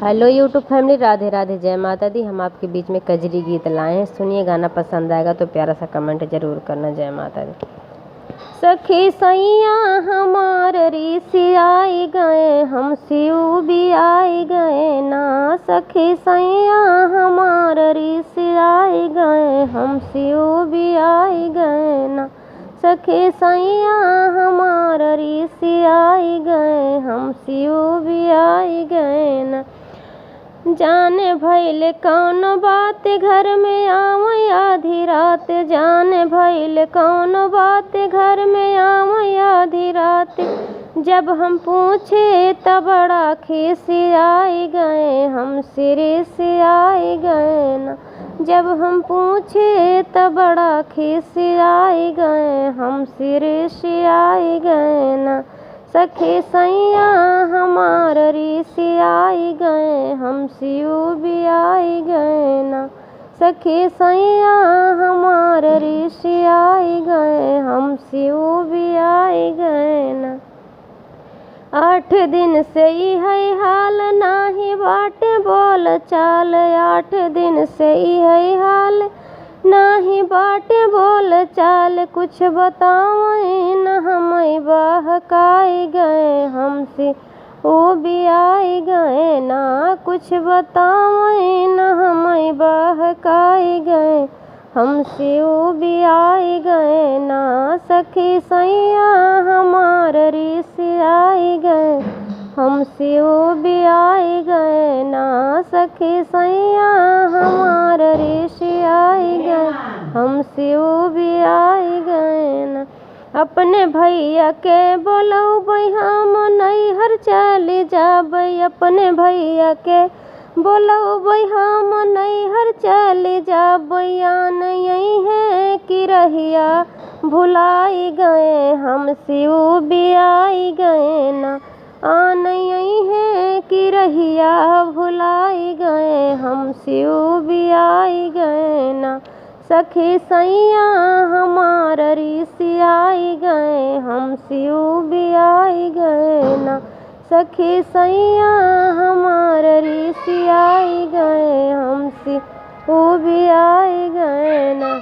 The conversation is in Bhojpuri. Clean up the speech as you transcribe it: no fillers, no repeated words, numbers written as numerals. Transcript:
Hello YouTube family, Radhe Radhe, जय माता दी। हम आपके बीच में कजरी गीत लाए हैं। सुनिए, गाना पसंद आएगा तो प्यारा सा कमेंट जरूर करना। जय माता दी। सखी सैया हमार ऋषि आई गए, हम शिव भी आई गए ना। सखी सैया हमार ऋषि आई गए, हम शिव भी आई गए ना। सखी सैया हमार ऋषि आई गए, हम शिव भी आई गए ना। जाने भइल कौन बात घर में आवै आधी रात, जाने भइल कौन बात घर में आवै आधी रात। जब हम पूछे त बड़ा खिसियाई गए, हम सिरे से आई गए ना। जब हम पूछे त बड़ा खिसियाई गए, हम सिरे से आई गए ना। सखी सैया हमार ऋषि आई गए, हम शिव भी आई गए ना। सखी सैया हमार ऋषि आई गए, हम शिव भी आई गए ना। 8 दिन से है हाल नाही बाटे बोल चाल, 8 दिन है हाल नाही बाटे बोल चाल। कुछ बतावें न हमें बहकाई गए, हमसे वो भी आई गए ना। कुछ बतावें न हमें बहकाई गए, हमसे वो भी आई गए ना। सखी सैया हमार ऋषि आई गए, हमसे वो भी आई गए ना। सखी सैया हमार ऋषि आई गए, हमसे वो भी आई गए ना। अपने भैया के बोलबै हम नैहर चली जाबै, अपने भैया के बोलबै हम नैहर चली जाबै। आन यही है कि रहिया भुलाई गए, हम शिव भी आई गए ना। आन यही है कि रहिया भुलाई गए, हम शिव भी आई गए ना। सखी सैया हमार ऋषि आई गए, हम शिव भी आई गए ना। सखी सैया हमार ऋषि आई गए, हम शिव भी आई गए ना।